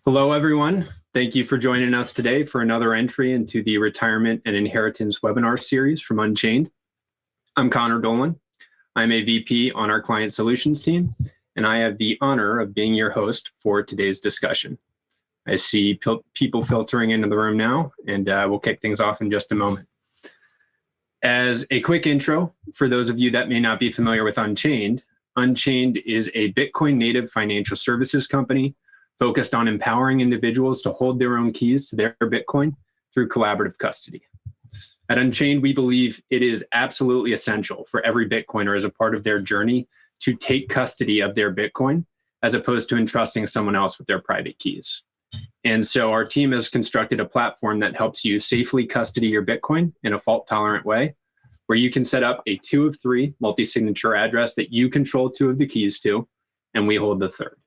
Hello, everyone. Thank you for joining us today for another entry into the Retirement and Inheritance webinar series from Unchained. I'm Connor Dolan. I'm a VP on our Client Solutions team, and I have the honor of being your host for today's discussion. I see people filtering into the room now, and we'll kick things off in just a moment. As a quick intro, for those of you that may not be familiar with Unchained, Unchained is a Bitcoin native financial services company focused on empowering individuals to hold their own keys to their Bitcoin through collaborative custody. At Unchained, we believe it is absolutely essential for every Bitcoiner as a part of their journey to take custody of their Bitcoin, as opposed to entrusting someone else with their private keys. And so our team has constructed a platform that helps you safely custody your Bitcoin in a fault-tolerant way, where you can set up a 2 of 3 multi-signature address that you control 2 of the keys to, and we hold the third.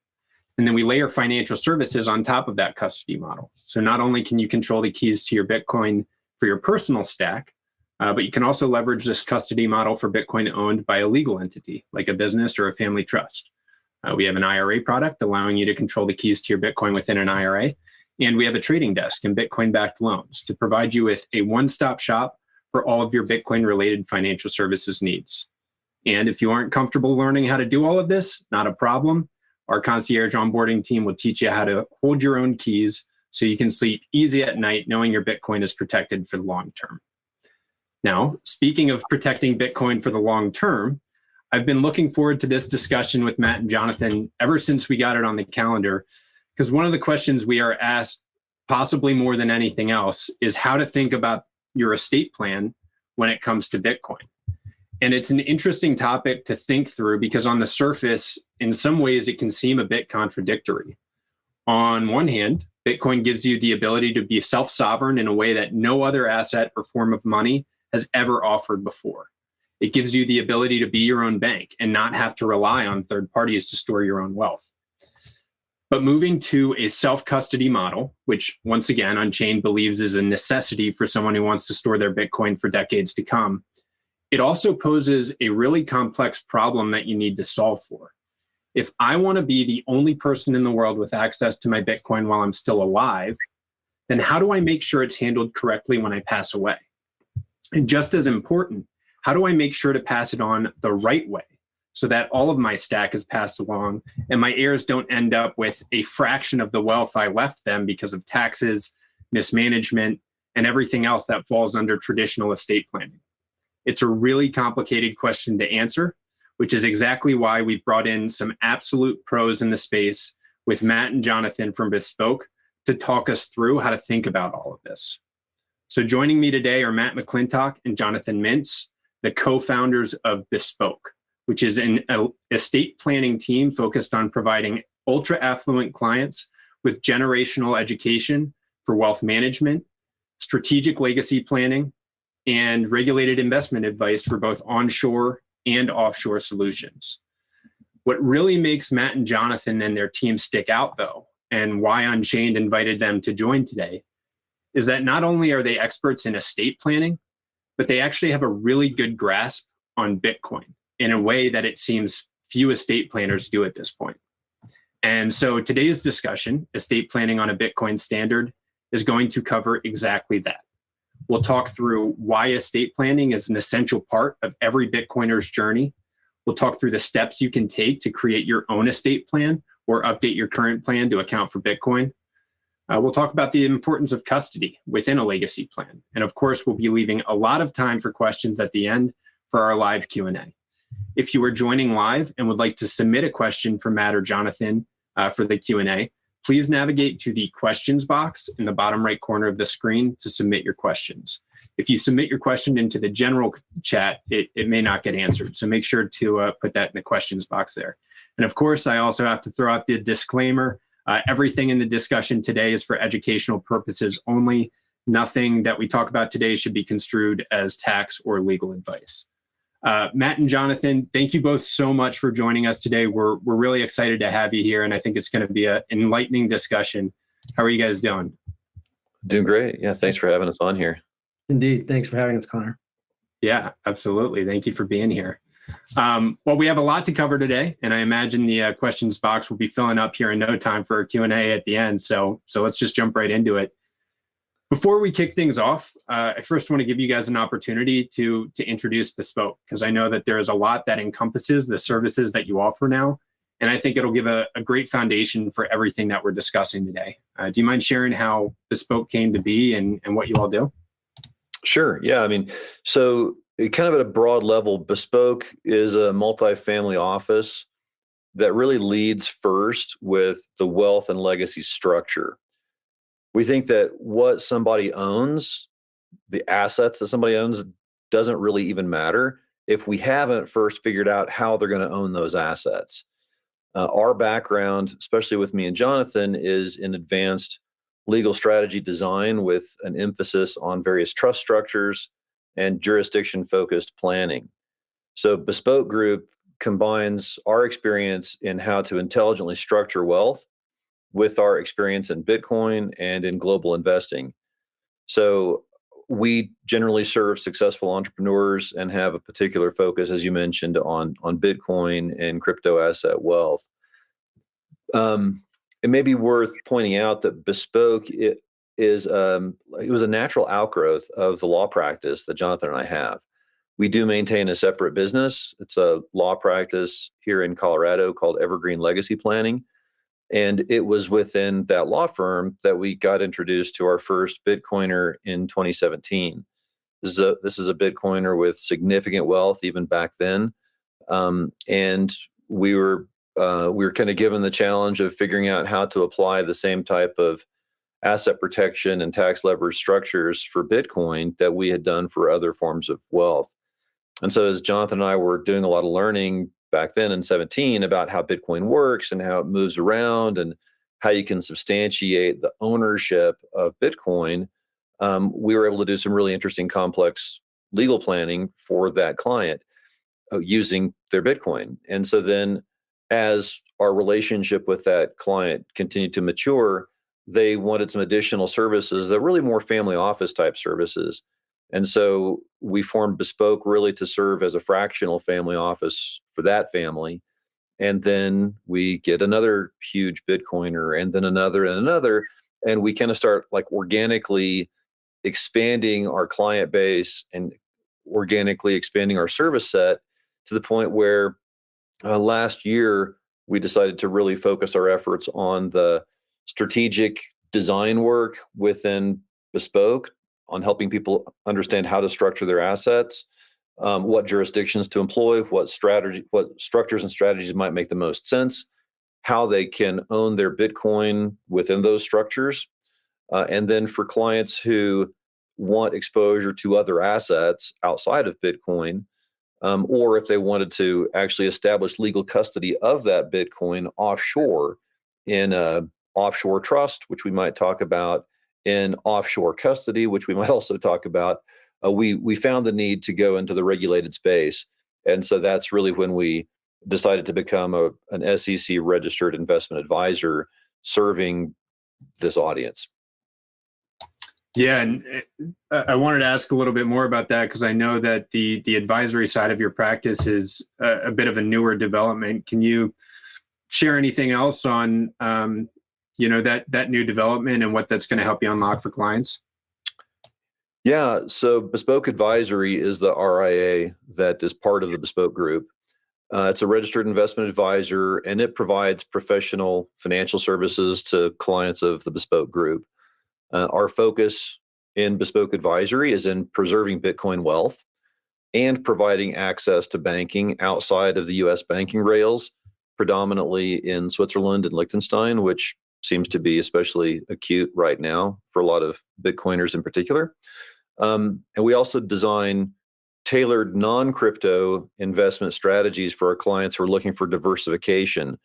And then we layer financial services on top of that custody model. So not only can you control the keys to your Bitcoin for your personal stack, but you can also leverage this custody model for Bitcoin owned by a legal entity, like a business or a family trust. We have an IRA product allowing you to control the keys to your Bitcoin within an IRA. And we have a trading desk and Bitcoin-backed loans to provide you with a one-stop shop for all of your Bitcoin-related financial services needs. And if you aren't comfortable learning how to do all of this, not a problem. Our concierge onboarding team will teach you how to hold your own keys so you can sleep easy at night knowing your Bitcoin is protected for the long term. Now, speaking of protecting Bitcoin for the long term, I've been looking forward to this discussion with Matt and Jonathan ever since we got it on the calendar, because one of the questions we are asked, possibly more than anything else, is how to think about your estate plan when it comes to Bitcoin. And it's an interesting topic to think through because on the surface, in some ways, it can seem a bit contradictory. On one hand, Bitcoin gives you the ability to be self-sovereign in a way that no other asset or form of money has ever offered before. It gives you the ability to be your own bank and not have to rely on third parties to store your own wealth. But moving to a self-custody model, which once again, Unchained believes is a necessity for someone who wants to store their Bitcoin for decades to come, it also poses a really complex problem that you need to solve for. If I want to be the only person in the world with access to my Bitcoin while I'm still alive, then how do I make sure it's handled correctly when I pass away? And just as important, how do I make sure to pass it on the right way so that all of my stack is passed along and my heirs don't end up with a fraction of the wealth I left them because of taxes, mismanagement, and everything else that falls under traditional estate planning? It's a really complicated question to answer, which is exactly why we've brought in some absolute pros in the space with Matt and Jonathan from Bespoke to talk us through how to think about all of this. So joining me today are Matt McClintock and Jonathan Mintz, the co-founders of Bespoke, which is an estate planning team focused on providing ultra-affluent clients with generational education for wealth management, strategic legacy planning, and regulated investment advice for both onshore and offshore solutions. What really makes Matt and Jonathan and their team stick out, though, and why Unchained invited them to join today, is that not only are they experts in estate planning, but they actually have a really good grasp on Bitcoin in a way that it seems few estate planners do at this point. And so today's discussion, Estate Planning on a Bitcoin Standard, is going to cover exactly that. We'll talk through why estate planning is an essential part of every Bitcoiner's journey. We'll talk through the steps you can take to create your own estate plan or update your current plan to account for Bitcoin. We'll talk about the importance of custody within a legacy plan. And of course, we'll be leaving a lot of time for questions at the end for our live Q&A. If you are joining live and would like to submit a question for Matt or Jonathan for the Q&A, please navigate to the questions box in the bottom right corner of the screen to submit your questions. If you submit your question into the general chat, it may not get answered. So make sure to put that in the questions box there. And of course, I also have to throw out the disclaimer. Everything in the discussion today is for educational purposes only. Nothing that we talk about today should be construed as tax or legal advice. Matt and Jonathan, thank you both so much for joining us today. We're really excited to have you here, and I think it's going to be an enlightening discussion. How are you guys doing? Doing great. Yeah, thanks for having us on here. Indeed. Thanks for having us, Connor. Yeah, absolutely. Thank you for being here. Well, we have a lot to cover today, and I imagine the questions box will be filling up here in no time for a Q&A at the end. So let's just jump right into it. Before we kick things off, I first want to give you guys an opportunity to introduce Bespoke, because I know that there is a lot that encompasses the services that you offer now, and I think it'll give a great foundation for everything that we're discussing today. Do you mind sharing how Bespoke came to be and what you all do? Sure. Yeah. I mean, so kind of at a broad level, Bespoke is a multifamily office that really leads first with the wealth and legacy structure. We think that what somebody owns, the assets that somebody owns, doesn't really even matter if we haven't first figured out how they're going to own those assets. Our background, especially with me and Jonathan, is in advanced legal strategy design with an emphasis on various trust structures and jurisdiction-focused planning. So Bespoke Group combines our experience in how to intelligently structure wealth with our experience in Bitcoin and in global investing. So we generally serve successful entrepreneurs and have a particular focus, as you mentioned, on Bitcoin and crypto asset wealth. It may be worth pointing out that Bespoke it was a natural outgrowth of the law practice that Jonathan and I have. We do maintain a separate business. It's a law practice here in Colorado called Evergreen Legacy Planning. And it was within that law firm that we got introduced to our first Bitcoiner in 2017. This is a Bitcoiner with significant wealth even back then. And we were kind of given the challenge of figuring out how to apply the same type of asset protection and tax leverage structures for Bitcoin that we had done for other forms of wealth. And so as Jonathan and I were doing a lot of learning back then in 17 about how Bitcoin works and how it moves around and how you can substantiate the ownership of Bitcoin, we were able to do some really interesting complex legal planning for that client using their Bitcoin. And so then as our relationship with that client continued to mature, they wanted some additional services that were really more family office type services. And so we formed Bespoke really to serve as a fractional family office for that family. And then we get another huge Bitcoiner and then another and another. And we kind of start like organically expanding our client base and organically expanding our service set to the point where last year we decided to really focus our efforts on the strategic design work within Bespoke, on helping people understand how to structure their assets, what jurisdictions to employ, what structures and strategies might make the most sense, how they can own their Bitcoin within those structures. And then for clients who want exposure to other assets outside of Bitcoin, or if they wanted to actually establish legal custody of that Bitcoin offshore in a offshore trust, which we might talk about, in offshore custody, which we might also talk about, we found the need to go into the regulated space. And so that's really when we decided to become an SEC registered investment advisor serving this audience. Yeah, and I wanted to ask a little bit more about that because I know that the advisory side of your practice is a bit of a newer development. Can you share anything else on that new development and what that's going to help you unlock for clients? Yeah, so Bespoke Advisory is the RIA that is part of the Bespoke Group. It's a registered investment advisor, and it provides professional financial services to clients of the Bespoke Group. Our focus in Bespoke Advisory is in preserving Bitcoin wealth and providing access to banking outside of the U.S. banking rails, predominantly in Switzerland and Liechtenstein, which seems to be especially acute right now for a lot of Bitcoiners in particular. And we also design tailored non-crypto investment strategies for our clients who are looking for diversification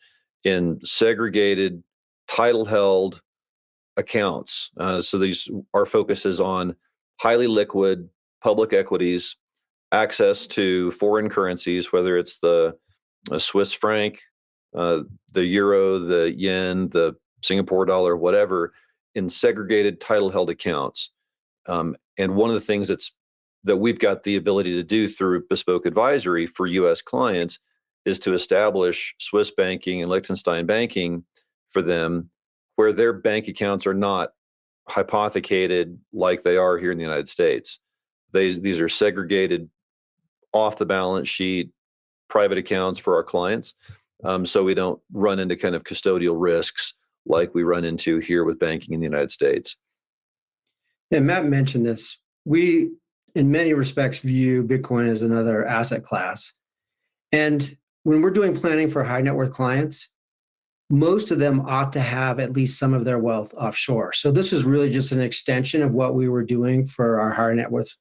in segregated, title-held accounts. So our focus is on highly liquid public equities, access to foreign currencies, whether it's the Swiss franc, the euro, the yen, the Singapore dollar, whatever, in segregated title-held accounts. And one of the things that's that we've got the ability to do through Bespoke Advisory for U.S. clients is to establish Swiss banking and Liechtenstein banking for them, where their bank accounts are not hypothecated like they are here in the United States. These are segregated, off the balance sheet, private accounts for our clients, so we don't run into kind of custodial risks like we run into here with banking in the United States. And Matt mentioned this. We, in many respects, view Bitcoin as another asset class. And when we're doing planning for high net worth clients, most of them ought to have at least some of their wealth offshore. So this is really just an extension of what we were doing for our high net worth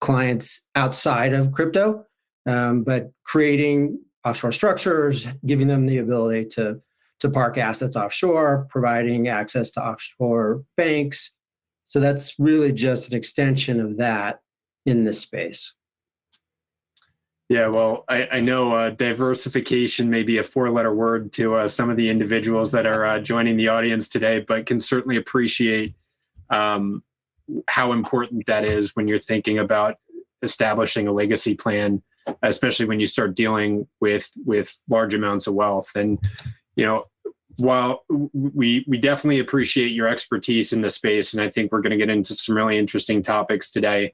clients outside of crypto, but creating offshore structures, giving them the ability to park assets offshore, providing access to offshore banks. So that's really just an extension of that in this space. Yeah, well, I know diversification may be a four-letter word to some of the individuals that are joining the audience today, but can certainly appreciate how important that is when you're thinking about establishing a legacy plan, especially when you start dealing with large amounts of wealth. And, while we definitely appreciate your expertise in this space, and I think we're going to get into some really interesting topics today.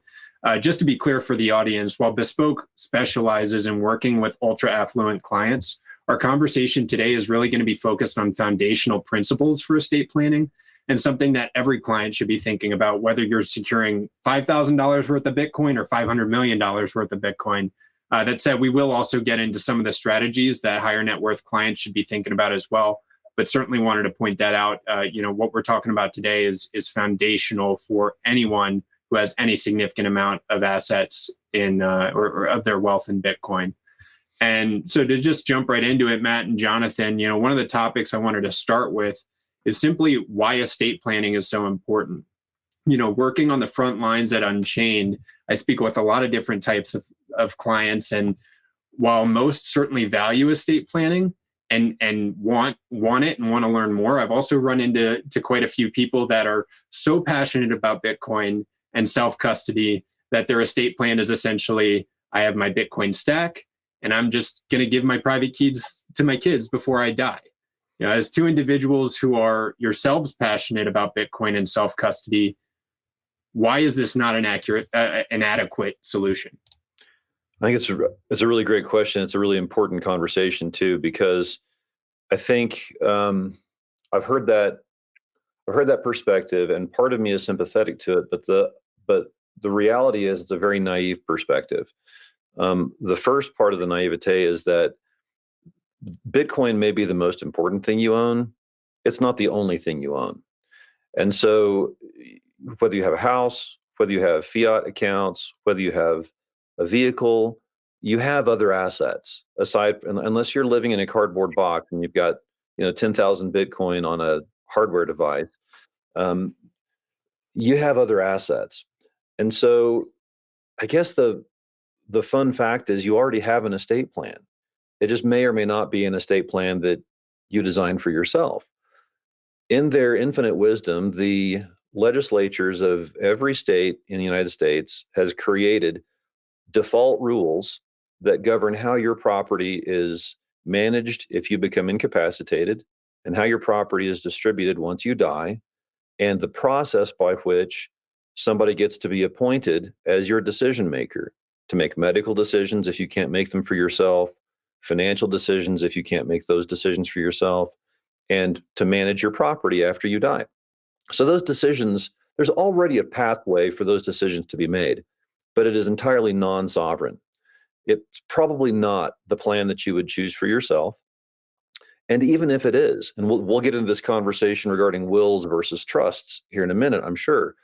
Just to be clear for the audience, while Bespoke specializes in working with ultra-affluent clients, our conversation today is really going to be focused on foundational principles for estate planning and something that every client should be thinking about, whether you're securing $5,000 worth of Bitcoin or $500 million worth of Bitcoin. That said, we will also get into some of the strategies that higher net worth clients should be thinking about as well. But certainly wanted to point that out. What we're talking about today is foundational for anyone who has any significant amount of assets in or of their wealth in Bitcoin. And so to just jump right into it, Matt and Jonathan, one of the topics I wanted to start with is simply why estate planning is so important. Working on the front lines at Unchained, I speak with a lot of different types of clients. And while most certainly value estate planning and want it and want to learn more, I've also run into quite a few people that are so passionate about Bitcoin and self-custody that their estate plan is essentially, I have my Bitcoin stack and I'm just going to give my private keys to my kids before I die. As two individuals who are yourselves passionate about Bitcoin and self-custody, why is this not an adequate solution? I think it's a really great question. It's a really important conversation too, because I think I've heard that perspective, and part of me is sympathetic to it. But the reality is, it's a very naive perspective. The first part of the naivete is that Bitcoin may be the most important thing you own. It's not the only thing you own, and so whether you have a house, whether you have fiat accounts, whether you have a vehicle, you have other assets unless you're living in a cardboard box and you've got 10,000 Bitcoin on a hardware device. You have other assets, and so I guess the fun fact is you already have an estate plan. It just may or may not be an estate plan that you designed for yourself. In their infinite wisdom, the legislatures of every state in the United States has created default rules that govern how your property is managed if you become incapacitated, and how your property is distributed once you die, and the process by which somebody gets to be appointed as your decision maker to make medical decisions if you can't make them for yourself, financial decisions if you can't make those decisions for yourself, and to manage your property after you die. So those decisions, there's already a pathway for those decisions to be made, but it is entirely non-sovereign. It's probably not the plan that you would choose for yourself. And even if it is, and we'll get into this conversation regarding wills versus trusts here in a minute, I'm sure.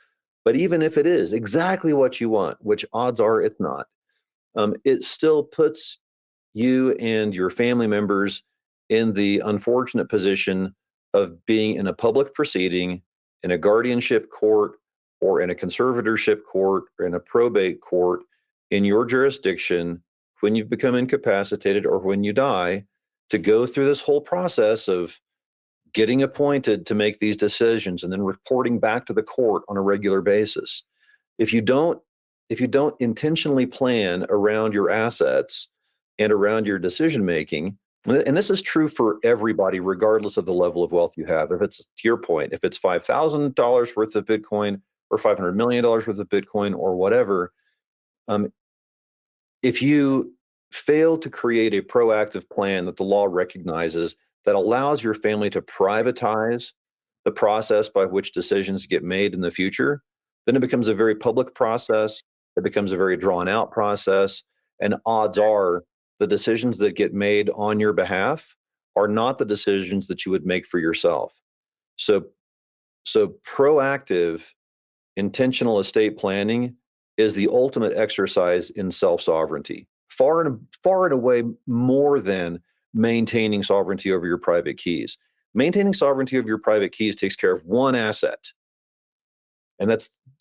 But even if it is exactly what you want, which odds are it's not, it still puts you and your family members in the unfortunate position of being in a public proceeding, in a guardianship court, or in a conservatorship court, or in a probate court in your jurisdiction when you've become incapacitated or when you die, to go through this whole process of getting appointed to make these decisions and then reporting back to the court on a regular basis. If you don't intentionally plan around your assets and around your decision making, and this is true for everybody, regardless of the level of wealth you have. If it's, to your point, if it's $5,000 worth of Bitcoin or $500 million worth of Bitcoin or whatever, if you fail to create a proactive plan that the law recognizes that allows your family to privatize the process by which decisions get made in the future, then it becomes a very public process. It becomes a very drawn out process. And odds are the decisions that get made on your behalf are not the decisions that you would make for yourself. So proactive, intentional estate planning is the ultimate exercise in self-sovereignty, far and away more than maintaining sovereignty over your private keys. Maintaining sovereignty over your private keys takes care of one asset, and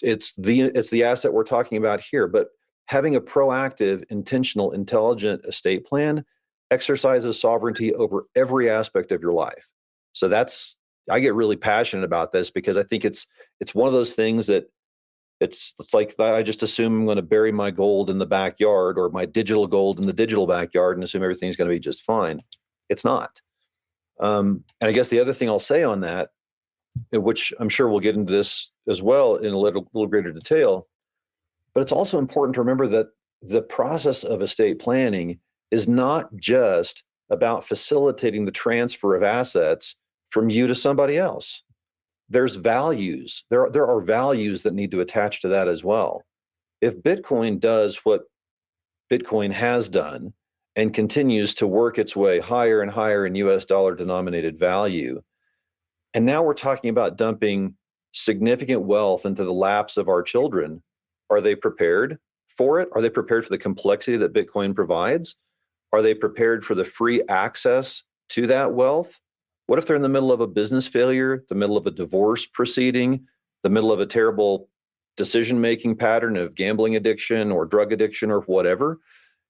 it's the asset we're talking about here. But having a proactive, intentional, intelligent estate plan exercises sovereignty over every aspect of your life. So I get really passionate about this because I think it's one of those things that it's like I just assume I'm going to bury my gold in the backyard or my digital gold in the digital backyard and assume everything's going to be just fine. It's not. And I guess the other thing I'll say on that, which I'm sure we'll get into this as well in a little greater detail, but it's also important to remember that the process of estate planning is not just about facilitating the transfer of assets from you to somebody else. There's values. There are values that need to attach to that as well. If Bitcoin does what Bitcoin has done and continues to work its way higher and higher in US dollar denominated value, and now we're talking about dumping significant wealth into the laps of our children, are they prepared for it? Are they prepared for the complexity that Bitcoin provides? Are they prepared for the free access to that wealth? What if they're in the middle of a business failure, the middle of a divorce proceeding, the middle of a terrible decision-making pattern of gambling addiction or drug addiction or whatever?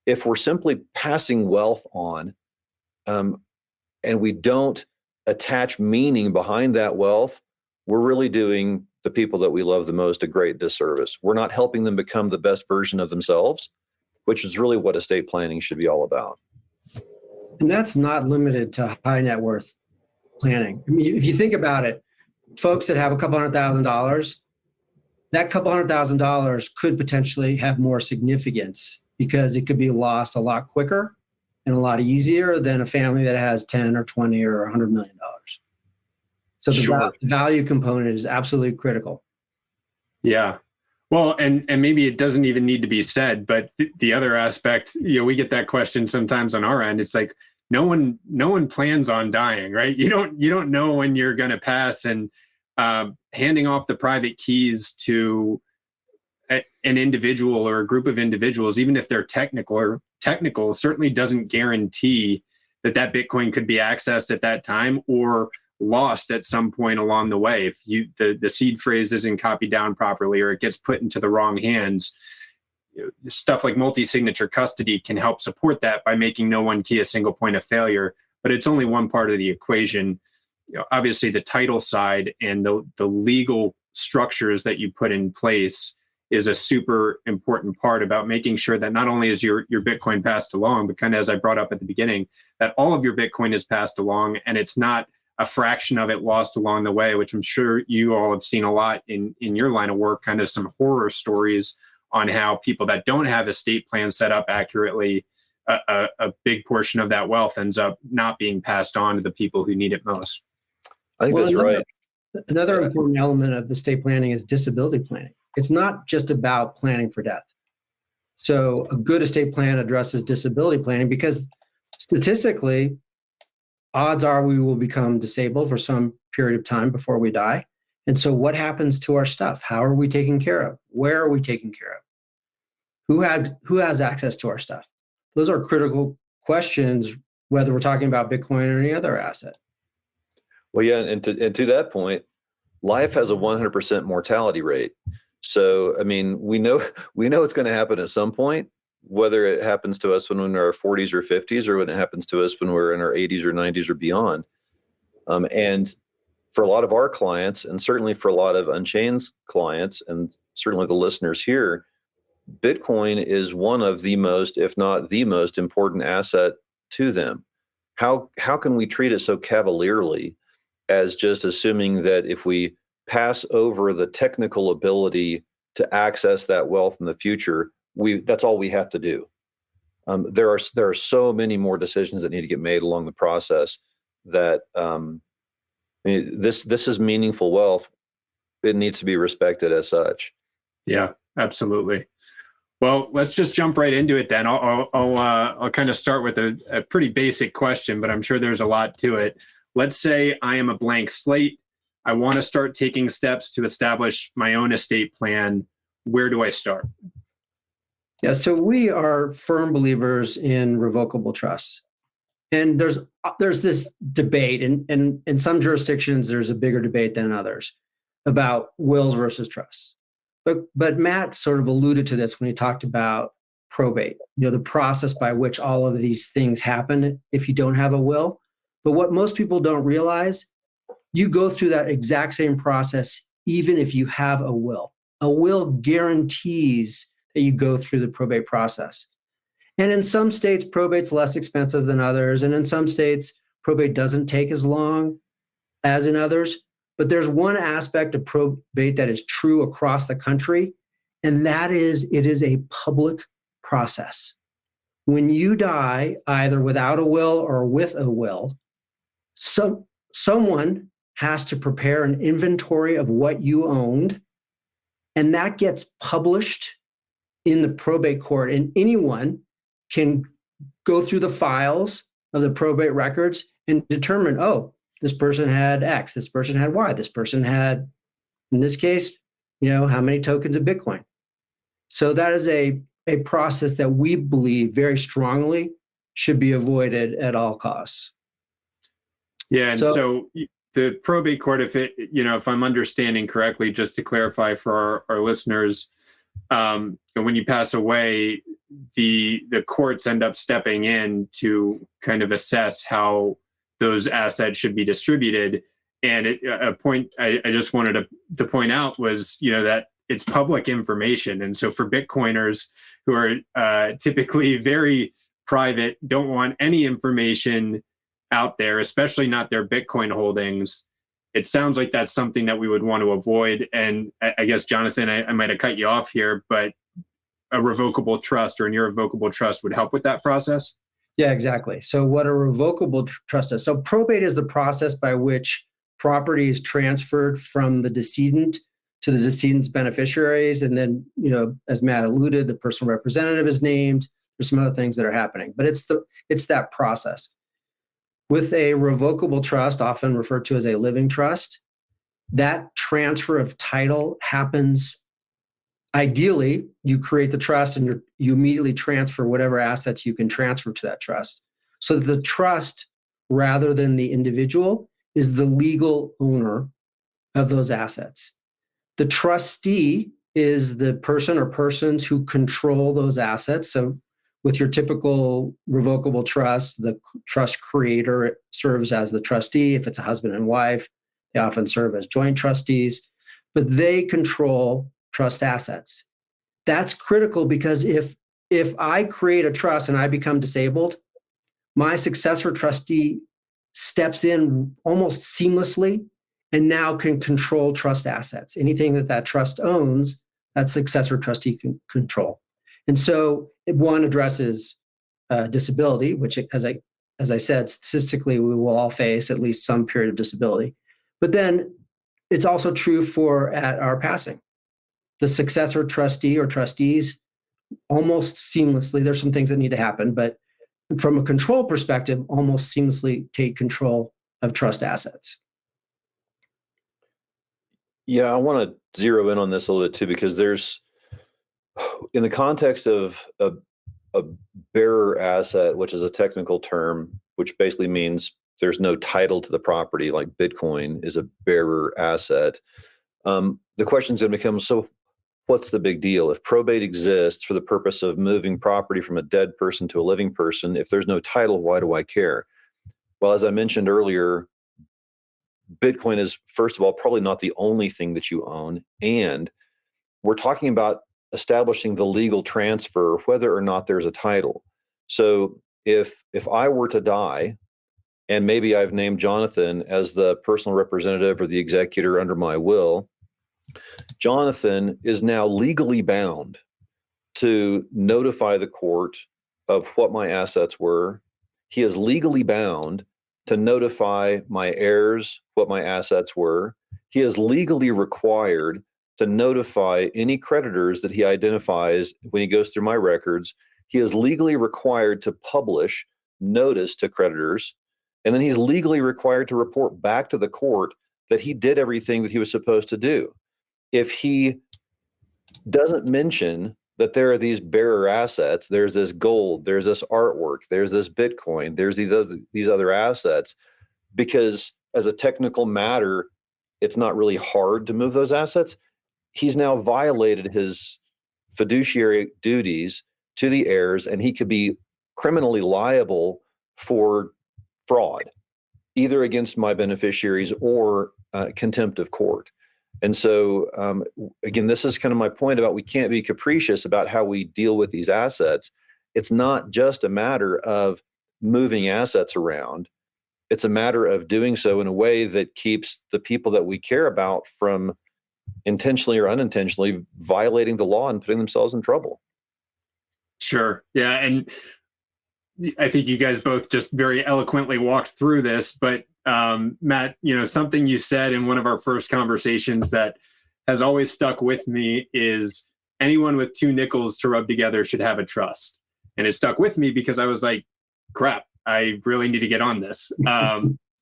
If we're simply passing wealth on, and we don't attach meaning behind that wealth, we're really doing the people that we love the most a great disservice. We're not helping them become the best version of themselves, which is really what estate planning should be all about. And that's not limited to high net worth planning. I mean, if you think about it, folks that have a couple $100,000, that couple $100,000 could potentially have more significance because it could be lost a lot quicker and a lot easier than a family that has 10 or 20 or $100 million. So the value component is absolutely critical. Yeah. Well, and maybe it doesn't even need to be said, but the other aspect, we get that question sometimes on our end. It's like, no one plans on dying, right? You don't know when you're going to pass, and handing off the private keys to an individual or a group of individuals, even if they're technical, certainly doesn't guarantee that Bitcoin could be accessed at that time or lost at some point along the way. If the seed phrase isn't copied down properly or it gets put into the wrong hands, stuff like multi-signature custody can help support that by making no one key a single point of failure. But it's only one part of the equation. Obviously, the title side and the legal structures that you put in place is a super important part about making sure that not only is your Bitcoin passed along, but kind of as I brought up at the beginning, that all of your Bitcoin is passed along and it's not a fraction of it lost along the way, which I'm sure you all have seen a lot in your line of work, kind of some horror stories on how people that don't have estate plans set up accurately, a big portion of that wealth ends up not being passed on to the people who need it most. I think that's right. Another important element of estate planning is disability planning. It's not just about planning for death. So a good estate plan addresses disability planning because statistically, odds are we will become disabled for some period of time before we die. And so what happens to our stuff? How are we taken care of? Where are we taken care of? Who has access to our stuff? Those are critical questions, whether we're talking about Bitcoin or any other asset. Well, yeah, and to that point, life has a 100% mortality rate. So, I mean, we know it's going to happen at some point, whether it happens to us when we're in our 40s or 50s, or when it happens to us when we're in our 80s or 90s or beyond. And for a lot of our clients, and certainly for a lot of Unchained's clients, and certainly the listeners here, Bitcoin is one of the most, if not the most important asset to them. How can we treat it so cavalierly as just assuming that if we pass over the technical ability to access that wealth in the future, that's all we have to do? There are so many more decisions that need to get made along the process that this is meaningful wealth. It needs to be respected as such. Yeah, absolutely. Well, let's just jump right into it then. I'll kind of start with a pretty basic question, but I'm sure there's a lot to it. Let's say I am a blank slate. I want to start taking steps to establish my own estate plan. Where do I start? Yeah, so we are firm believers in revocable trusts. And there's this debate, and in some jurisdictions, there's a bigger debate than others about wills versus trusts. But Matt sort of alluded to this when he talked about probate, the process by which all of these things happen if you don't have a will. But what most people don't realize, you go through that exact same process even if you have a will. A will guarantees that you go through the probate process. And in some states, probate's less expensive than others. And in some states, probate doesn't take as long as in others. But there's one aspect of probate that is true across the country, and that is it is a public process. When you die, either without a will or with a will, someone has to prepare an inventory of what you owned, and that gets published in the probate court, and anyone can go through the files of the probate records and determine, oh, this person had X, this person had Y, this person had, in this case, how many tokens of Bitcoin. So that is a process that we believe very strongly should be avoided at all costs. Yeah, and so the probate court, if I'm understanding correctly, just to clarify for our listeners, when you pass away, the courts end up stepping in to kind of assess how those assets should be distributed. And a point I just wanted to point out was, that it's public information. And so for Bitcoiners who are typically very private, don't want any information out there, especially not their Bitcoin holdings, it sounds like that's something that we would want to avoid. And I guess, Jonathan, I might have cut you off here, but a revocable trust or an irrevocable trust would help with that process? Yeah, exactly. So what a revocable trust is. So probate is the process by which property is transferred from the decedent to the decedent's beneficiaries. And then, as Matt alluded, the personal representative is named. There's some other things that are happening, but it's that process. With a revocable trust, often referred to as a living trust, that transfer of title happens. Ideally, you create the trust and you immediately transfer whatever assets you can transfer to that trust. So that the trust, rather than the individual, is the legal owner of those assets. The trustee is the person or persons who control those assets. So with your typical revocable trust, the trust creator serves as the trustee. If it's a husband and wife, they often serve as joint trustees, but they control trust assets. That's critical because if I create a trust and I become disabled, my successor trustee steps in almost seamlessly and now can control trust assets. Anything that trust owns, that successor trustee can control. And so one addresses disability, which, as I said, statistically, we will all face at least some period of disability. But then it's also true for at our passing. The successor trustee or trustees almost seamlessly, there's some things that need to happen, but from a control perspective, almost seamlessly take control of trust assets. Yeah, I want to zero in on this a little bit too, because there's, in the context of a bearer asset, which is a technical term, which basically means there's no title to the property, like Bitcoin is a bearer asset. The question is going to become, so what's the big deal? If probate exists for the purpose of moving property from a dead person to a living person, if there's no title, why do I care? Well, as I mentioned earlier, Bitcoin is, first of all, probably not the only thing that you own. And we're talking about establishing the legal transfer, whether or not there's a title. So if I were to die, and maybe I've named Jonathan as the personal representative or the executor under my will, Jonathan is now legally bound to notify the court of what my assets were. He is legally bound to notify my heirs what my assets were. He is legally required to notify any creditors that he identifies when he goes through my records. He is legally required to publish notice to creditors. And then he's legally required to report back to the court that he did everything that he was supposed to do. If he doesn't mention that there are these bearer assets, there's this gold, there's this artwork, there's this Bitcoin, there's these other assets, because as a technical matter, it's not really hard to move those assets. He's now violated his fiduciary duties to the heirs, and he could be criminally liable for fraud, either against my beneficiaries or contempt of court. And so, again, this is kind of my point about we can't be capricious about how we deal with these assets. It's not just a matter of moving assets around. It's a matter of doing so in a way that keeps the people that we care about from intentionally or unintentionally violating the law and putting themselves in trouble. Sure. Yeah. And I think you guys both just very eloquently walked through this, but Matt, something you said in one of our first conversations that has always stuck with me is anyone with two nickels to rub together should have a trust. And it stuck with me because I was like, crap, I really need to get on this.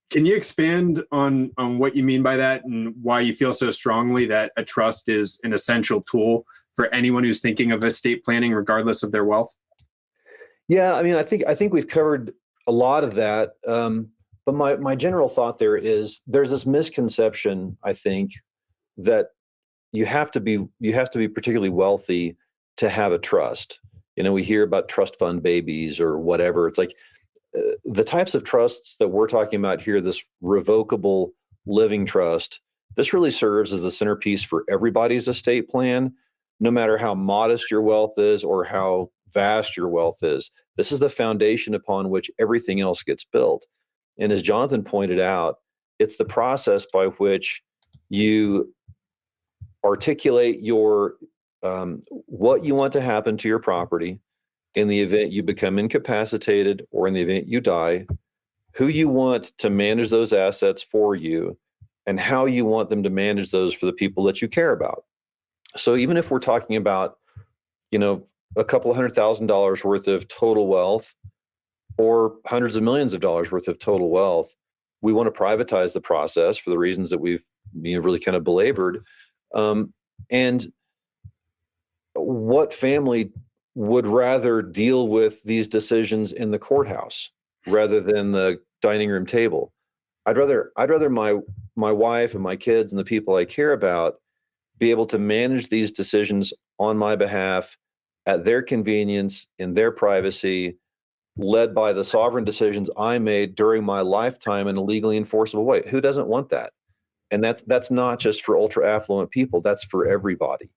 Can you expand on what you mean by that and why you feel so strongly that a trust is an essential tool for anyone who's thinking of estate planning, regardless of their wealth? Yeah, I mean, I think we've covered a lot of that. But my general thought there is there's this misconception, I think, that you have to be particularly wealthy to have a trust. We hear about trust fund babies or whatever. It's like the types of trusts that we're talking about here, this revocable living trust, this really serves as the centerpiece for everybody's estate plan, no matter how modest your wealth is or how vast your wealth is. This is the foundation upon which everything else gets built. And as Jonathan pointed out, it's the process by which you articulate your what you want to happen to your property in the event you become incapacitated or in the event you die, who you want to manage those assets for you, and how you want them to manage those for the people that you care about. So even if we're talking about, a couple of $100,000 worth of total wealth or hundreds of millions of dollars worth of total wealth, we want to privatize the process for the reasons that we've really kind of belabored. And what family would rather deal with these decisions in the courthouse rather than the dining room table? I'd rather my wife and my kids and the people I care about be able to manage these decisions on my behalf at their convenience, in their privacy, led by the sovereign decisions I made during my lifetime in a legally enforceable way. Who doesn't want that? And that's not just for ultra affluent people. That's for everybody.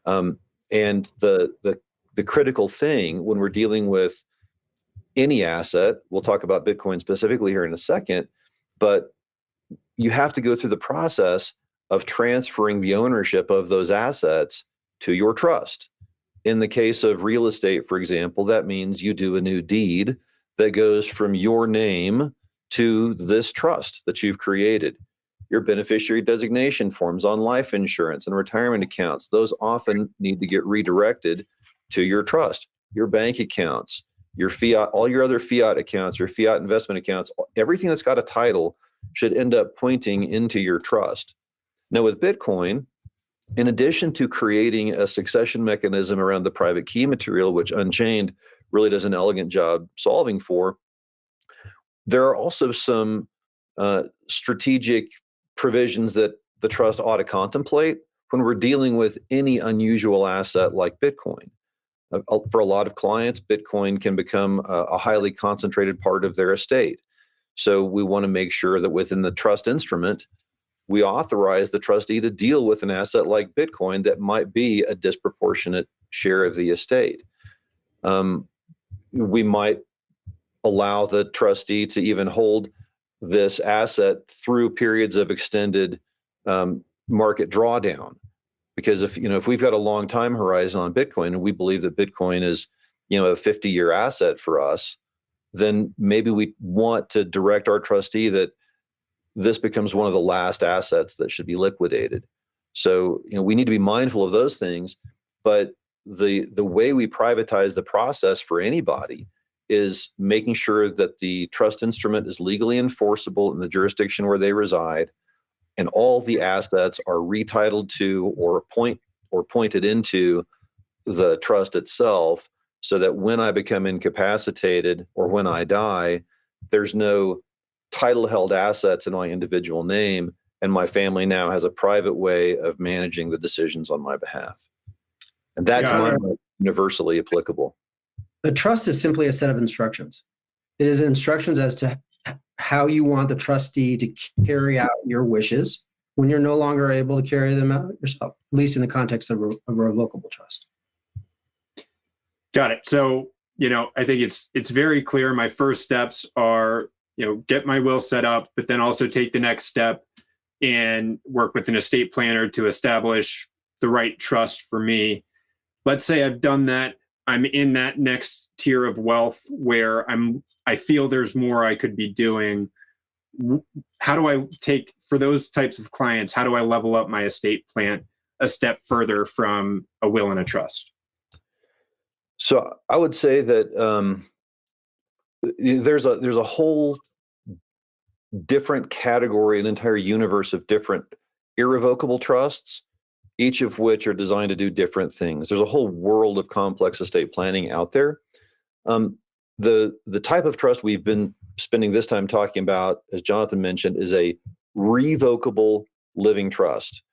And the critical thing when we're dealing with any asset, we'll talk about Bitcoin specifically here in a second, but you have to go through the process of transferring the ownership of those assets to your trust. In the case of real estate, for example, that means you do a new deed that goes from your name to this trust that you've created. Your beneficiary designation forms on life insurance and retirement accounts, those often need to get redirected to your trust. Your bank accounts, your fiat, all your other fiat accounts, your fiat investment accounts, everything that's got a title should end up pointing into your trust. Now with Bitcoin, in addition to creating a succession mechanism around the private key material, which Unchained really does an elegant job solving for, there are also some strategic provisions that the trust ought to contemplate when we're dealing with any unusual asset like Bitcoin. For a lot of clients, Bitcoin can become a highly concentrated part of their estate. So we want to make sure that within the trust instrument, we authorize the trustee to deal with an asset like Bitcoin that might be a disproportionate share of the estate. We might allow the trustee to even hold this asset through periods of extended market drawdown. Because if we've got a long time horizon on Bitcoin and we believe that Bitcoin is, a 50-year asset for us, then maybe we want to direct our trustee that this becomes one of the last assets that should be liquidated. So, we need to be mindful of those things. But the way we privatize the process for anybody is making sure that the trust instrument is legally enforceable in the jurisdiction where they reside, and all the assets are retitled to or pointed into the trust itself, so that when I become incapacitated or when I die, there's no title-held assets in my individual name, and my family now has a private way of managing the decisions on my behalf. And that's universally applicable. The trust is simply a set of instructions. It is instructions as to how you want the trustee to carry out your wishes when you're no longer able to carry them out yourself, at least in the context of a revocable trust. Got it. So, I think it's very clear. My first steps are, get my will set up, but then also take the next step and work with an estate planner to establish the right trust for me. Let's say I've done that. I'm in that next tier of wealth where I feel there's more I could be doing. How do I take, for those types of clients, how do I level up my estate plan a step further from a will and a trust? So I would say that there's a whole different category, an entire universe of different irrevocable trusts, each of which are designed to do different things. There's a whole world of complex estate planning out there. The type of trust we've been spending this time talking about, as Jonathan mentioned, is a revocable living trust.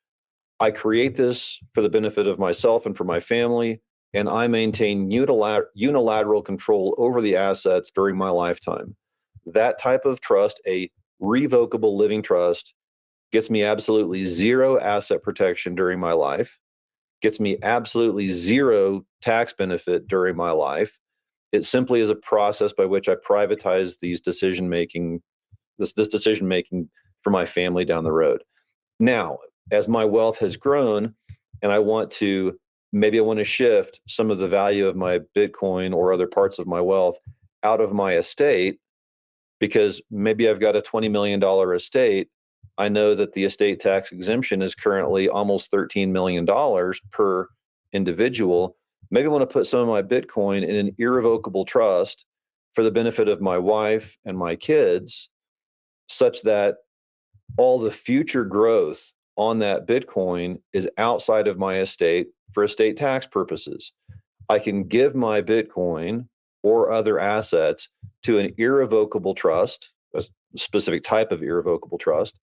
I create this for the benefit of myself and for my family, and I maintain unilateral control over the assets during my lifetime. That type of trust, a revocable living trust, gets me absolutely zero asset protection during my life, gets me absolutely zero tax benefit during my life. It simply is a process by which I privatize this decision making for my family down the road. Now, as my wealth has grown and I want to shift some of the value of my Bitcoin or other parts of my wealth out of my estate, because maybe I've got a $20 million estate. I know that the estate tax exemption is currently almost $13 million per individual. Maybe I want to put some of my Bitcoin in an irrevocable trust for the benefit of my wife and my kids, such that all the future growth on that Bitcoin is outside of my estate for estate tax purposes. I can give my Bitcoin or other assets to an irrevocable trust, a specific type of irrevocable trust,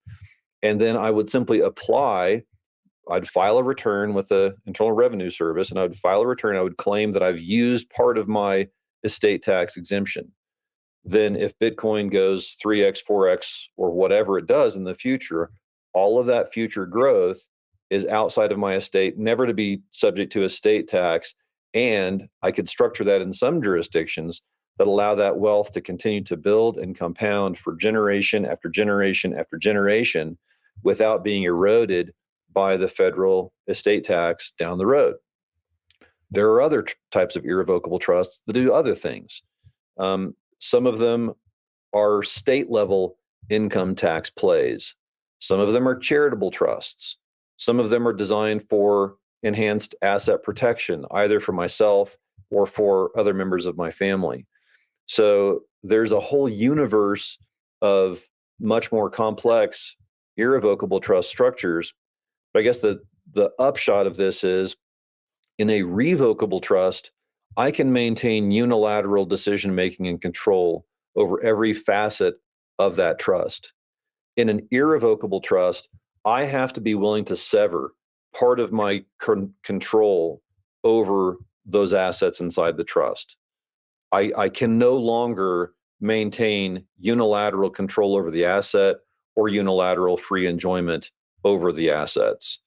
and then I would simply I'd file a return with the Internal Revenue Service, and I would file a return. I would claim that I've used part of my estate tax exemption. Then if Bitcoin goes 3x, 4x, or whatever it does in the future, all of that future growth is outside of my estate, never to be subject to estate tax. And I could structure that in some jurisdictions that allow that wealth to continue to build and compound for generation after generation after generation without being eroded by the federal estate tax down the road. There are other types of irrevocable trusts that do other things. Some of them are state level income tax plays. Some of them are charitable trusts. Some of them are designed for enhanced asset protection, either for myself or for other members of my family. So there's a whole universe of much more complex irrevocable trust structures. But I guess the upshot of this is, in a revocable trust, I can maintain unilateral decision-making and control over every facet of that trust. In an irrevocable trust, I have to be willing to sever part of my control over those assets inside the trust. I can no longer maintain unilateral control over the asset or unilateral free enjoyment over the assets.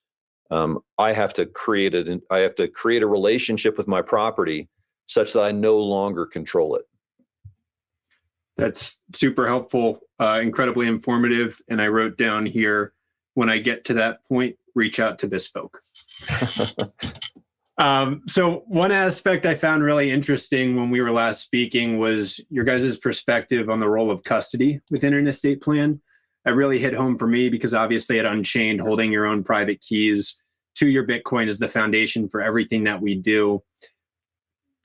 I have to create a relationship with my property such that I no longer control it. That's super helpful, incredibly informative. And I wrote down here, when I get to that point, reach out to Bespoke. So one aspect I found really interesting when we were last speaking was your guys' perspective on the role of custody within an estate plan. That really hit home for me because obviously at Unchained, holding your own private keys to your Bitcoin is the foundation for everything that we do.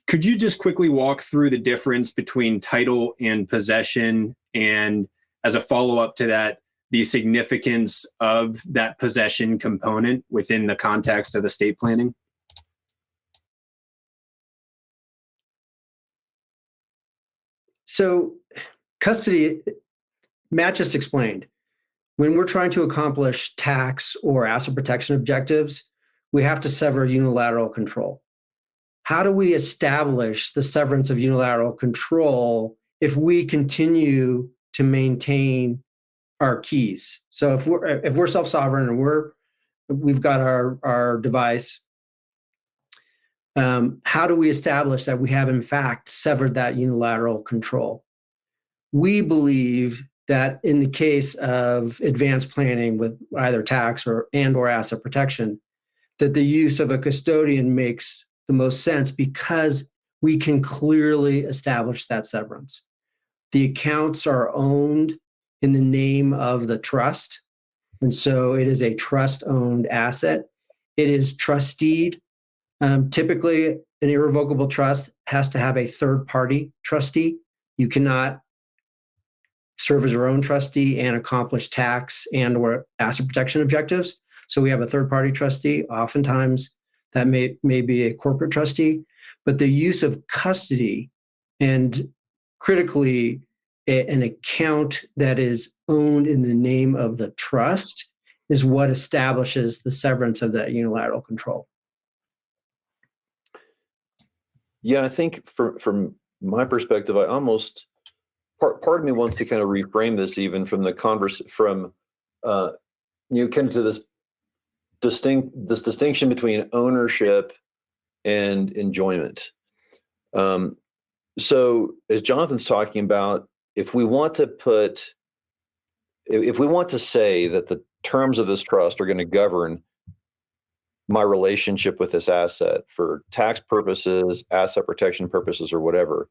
Could you just quickly walk through the difference between title and possession? And as a follow-up to that, the significance of that possession component within the context of estate planning? So custody, Matt just explained, when we're trying to accomplish tax or asset protection objectives, we have to sever unilateral control. How do we establish the severance of unilateral control if we continue to maintain our keys? So if we're self-sovereign and we've got our device, how do we establish that we have in fact severed that unilateral control? We believe that in the case of advanced planning with either tax or asset protection, that the use of a custodian makes the most sense because we can clearly establish that severance. The accounts are owned in the name of the trust, and so it is a trust-owned asset. It is trusteed. Typically, an irrevocable trust has to have a third-party trustee. You cannot serve as your own trustee and accomplish tax and or asset protection objectives. So we have a third-party trustee. Oftentimes, that may be a corporate trustee. But the use of custody and critically, an account that is owned in the name of the trust is what establishes the severance of that unilateral control. Yeah, I think from my perspective, I almost part of me wants to kind of reframe this even from the kind of to this distinction between ownership and enjoyment. So as Jonathan's talking about, if we want to say that the terms of this trust are going to govern my relationship with this asset for tax purposes, asset protection purposes, or whatever,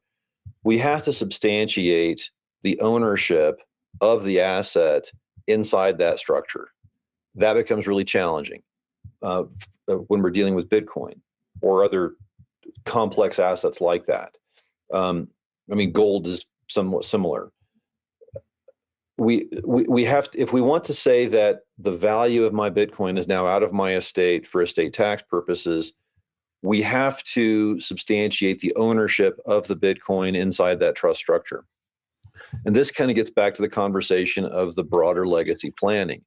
we have to substantiate the ownership of the asset inside that structure. That becomes really challenging when we're dealing with Bitcoin or other complex assets like that. Gold is somewhat similar. We have to, if we want to say that the value of my Bitcoin is now out of my estate for estate tax purposes, we have to substantiate the ownership of the Bitcoin inside that trust structure. And this kind of gets back to the conversation of the broader legacy planning.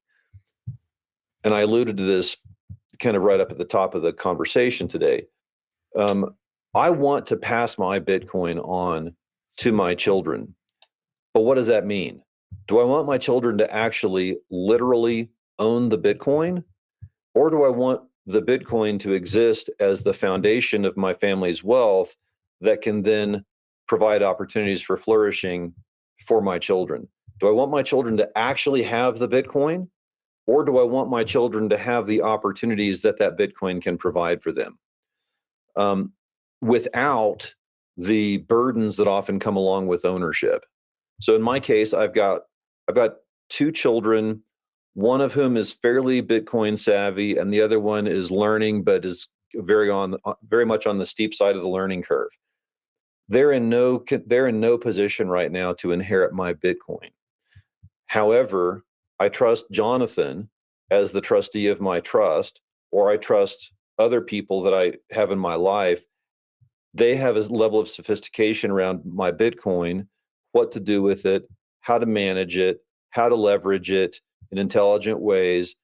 And I alluded to this kind of right up at the top of the conversation today. I want to pass my Bitcoin on to my children. But what does that mean? Do I want my children to actually literally own the Bitcoin? Or do I want the Bitcoin to exist as the foundation of my family's wealth that can then provide opportunities for flourishing for my children? Do I want my children to actually have the Bitcoin? Or do I want my children to have the opportunities that Bitcoin can provide for them? Without the burdens that often come along with ownership. So in my case, I've got two children, one of whom is fairly Bitcoin savvy, and the other one is learning, but is very much on the steep side of the learning curve. They're in no position right now to inherit my Bitcoin. However, I trust Jonathan as the trustee of my trust, or I trust other people that I have in my life. They have a level of sophistication around my Bitcoin, what to do with it, how to manage it, how to leverage it in intelligent ways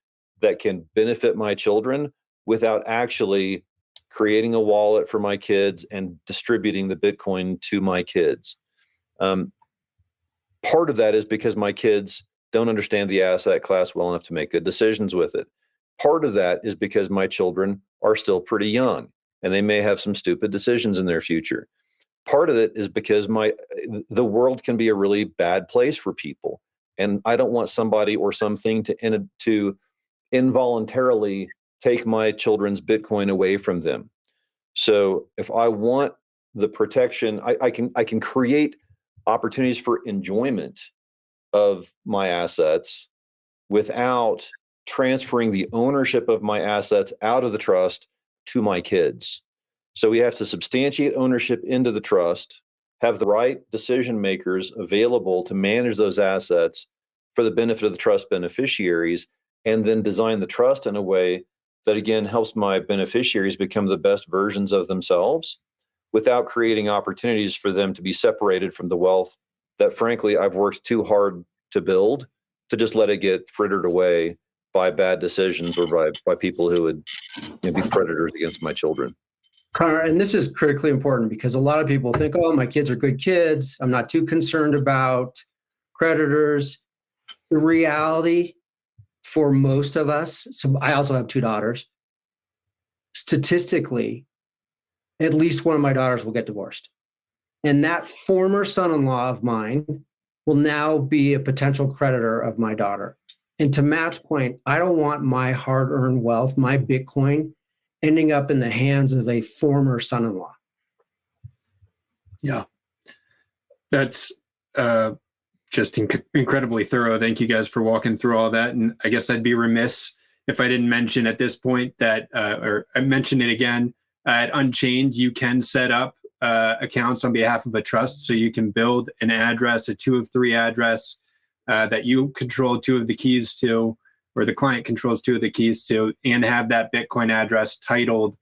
that can benefit my children without actually creating a wallet for my kids and distributing the Bitcoin to my kids. Part of that is because my kids don't understand the asset class well enough to make good decisions with it. Part of that is because my children are still pretty young and they may have some stupid decisions in their future. Part of it is because the world can be a really bad place for people. And I don't want somebody or something to involuntarily take my children's Bitcoin away from them. So if I want the protection, I can create opportunities for enjoyment of my assets without transferring the ownership of my assets out of the trust to my kids. So we have to substantiate ownership into the trust, have the right decision makers available to manage those assets for the benefit of the trust beneficiaries, and then design the trust in a way that, again, helps my beneficiaries become the best versions of themselves without creating opportunities for them to be separated from the wealth that, frankly, I've worked too hard to build, to just let it get frittered away by bad decisions or by people who would be predators against my children. Connor, and this is critically important because a lot of people think, oh, my kids are good kids. I'm not too concerned about creditors. The reality for most of us, so I also have 2 daughters, statistically, at least one of my daughters will get divorced. And that former son-in-law of mine will now be a potential creditor of my daughter. And to Matt's point, I don't want my hard-earned wealth, my Bitcoin, ending up in the hands of a former son-in-law. Yeah, that's just incredibly thorough. Thank you guys for walking through all that. And I guess I'd be remiss if I didn't mention at this point that, or I mentioned it again, at Unchained, you can set up accounts on behalf of a trust. So you can build an address, a 2 of 3 address that you control 2 of the keys to, or the client controls 2 of the keys to, and have that Bitcoin address titled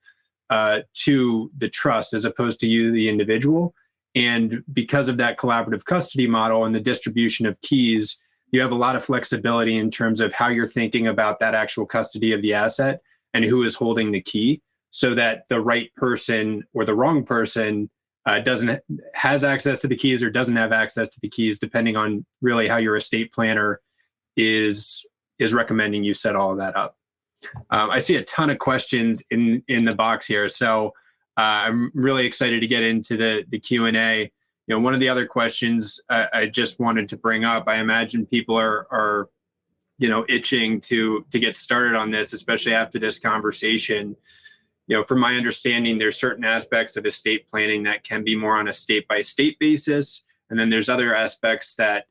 to the trust as opposed to you, the individual. And because of that collaborative custody model and the distribution of keys, you have a lot of flexibility in terms of how you're thinking about that actual custody of the asset and who is holding the key, so that the right person or the wrong person has access to the keys or doesn't have access to the keys, depending on really how your estate planner is recommending you set all of that up. I see a ton of questions in the box here, so I'm really excited to get into the Q&A. You know, one of the other questions I just wanted to bring up, I imagine people are itching to get started on this, especially after this conversation. You know, from my understanding, there's certain aspects of estate planning that can be more on a state-by-state basis, and then there's other aspects that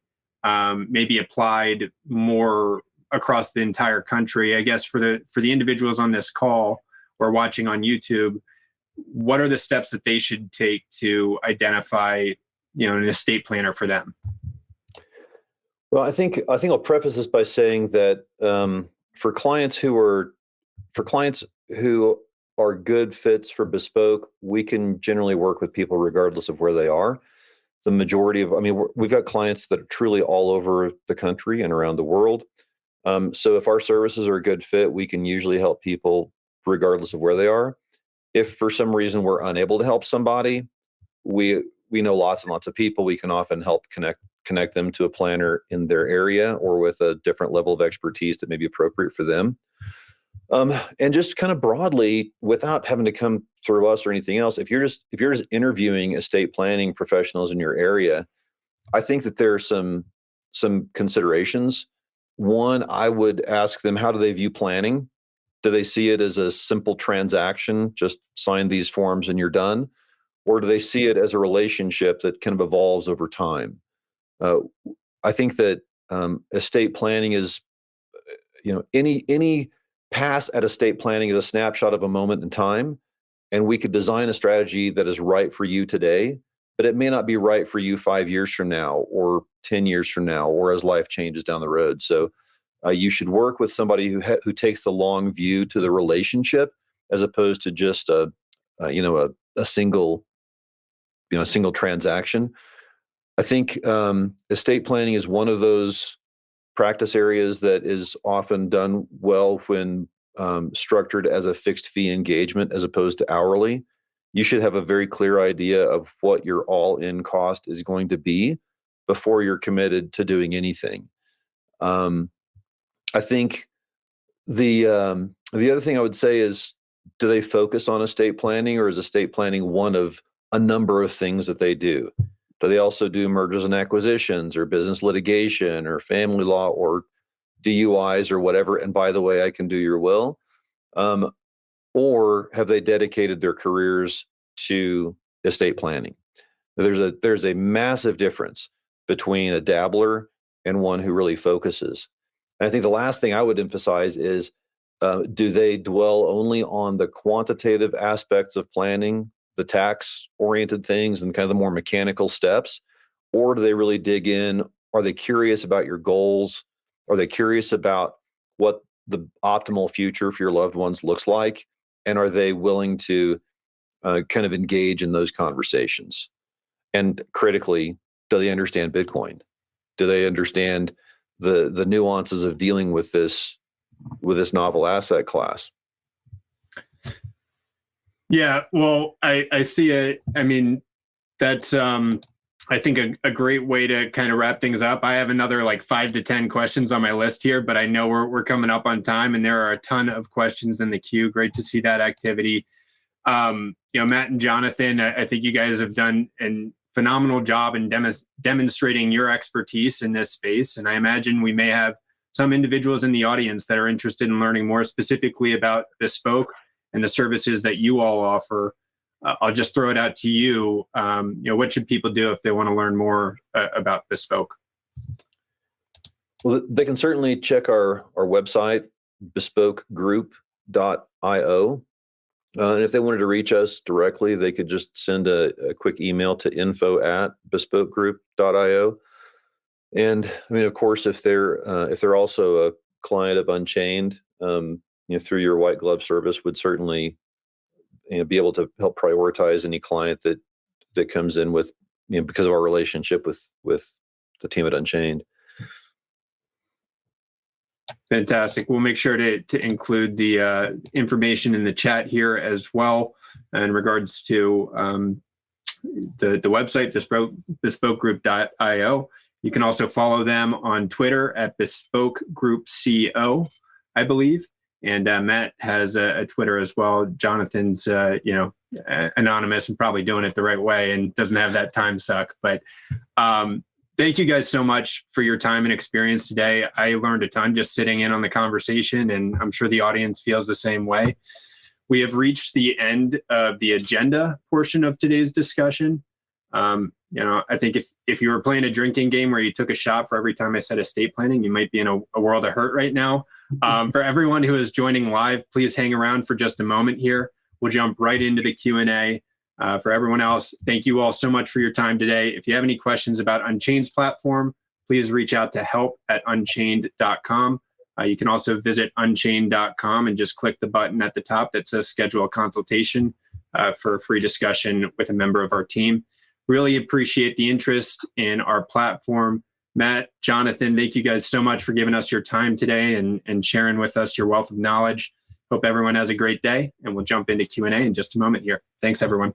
may be applied more across the entire country. I guess for the individuals on this call or watching on YouTube, what are the steps that they should take to identify, an estate planner for them? Well, I think I'll preface this by saying that for clients who are good fits for Bespoke, we can generally work with people regardless of where they are. The majority of, we've got clients that are truly all over the country and around the world. So if our services are a good fit, we can usually help people regardless of where they are. If for some reason we're unable to help somebody, we know lots and lots of people. We can often help connect them to a planner in their area or with a different level of expertise that may be appropriate for them. And just kind of broadly, without having to come through us or anything else, if you're just interviewing estate planning professionals in your area, I think that there are some considerations. One, I would ask them, how do they view planning? Do they see it as a simple transaction, just sign these forms and you're done? Or do they see it as a relationship that kind of evolves over time? I think that estate planning is, any pass at estate planning is a snapshot of a moment in time, and we could design a strategy that is right for you today, but it may not be right for you 5 years from now or 10 years from now, or as life changes down the road. So you should work with somebody who takes the long view to the relationship, as opposed to just a single transaction. I think estate planning is one of those practice areas that is often done well when structured as a fixed fee engagement as opposed to hourly. You should have a very clear idea of what your all-in cost is going to be before you're committed to doing anything. I think the other thing I would say is, do they focus on estate planning, or is estate planning one of a number of things that they do? Do they also do mergers and acquisitions, or business litigation, or family law, or DUIs, or whatever? And by the way, I can do your will. Or have they dedicated their careers to estate planning? There's a massive difference between a dabbler and one who really focuses. And I think the last thing I would emphasize is, do they dwell only on the quantitative aspects of planning, the tax-oriented things and kind of the more mechanical steps? Or do they really dig in? Are they curious about your goals? Are they curious about what the optimal future for your loved ones looks like? And are they willing to kind of engage in those conversations? And critically, do they understand Bitcoin? Do they understand the nuances of dealing with this novel asset class? Yeah, well, I see it. I mean, that's I think a great way to kind of wrap things up. I have another like 5 to 10 questions on my list here, but I know we're coming up on time, and there are a ton of questions in the queue. Great to see that activity. Matt and Jonathan, I think you guys have done a phenomenal job in demonstrating your expertise in this space, and I imagine we may have some individuals in the audience that are interested in learning more specifically about Bespoke and the services that you all offer. I'll just throw it out to you. What should people do if they want to learn more about Bespoke? Well, they can certainly check our website, bespokegroup.io. And if they wanted to reach us directly, they could just send a quick email to info@bespokegroup.io. And I mean, of course, if they're also a client of Unchained, through your white glove service, would certainly be able to help prioritize any client that comes in with, because of our relationship with the team at Unchained. Fantastic. We'll make sure to include the information in the chat here as well in regards to the website, bespokegroup.io. You can also follow them on Twitter at bespokegroupco, I believe. And Matt has a Twitter as well. Jonathan's, anonymous and probably doing it the right way and doesn't have that time suck. But thank you guys so much for your time and experience today. I learned a ton just sitting in on the conversation, and I'm sure the audience feels the same way. We have reached the end of the agenda portion of today's discussion. I think if you were playing a drinking game where you took a shot for every time I said estate planning, you might be in a world of hurt right now. For everyone who is joining live, please hang around for just a moment here. We'll jump right into the Q&A. For everyone else, thank you all so much for your time today. If you have any questions about Unchained's platform, please reach out to help@unchained.com. You can also visit unchained.com and just click the button at the top that says schedule a consultation for a free discussion with a member of our team. Really appreciate the interest in our platform. Matt, Jonathan, thank you guys so much for giving us your time today and sharing with us your wealth of knowledge. Hope everyone has a great day, and we'll jump into Q&A in just a moment here. Thanks, everyone.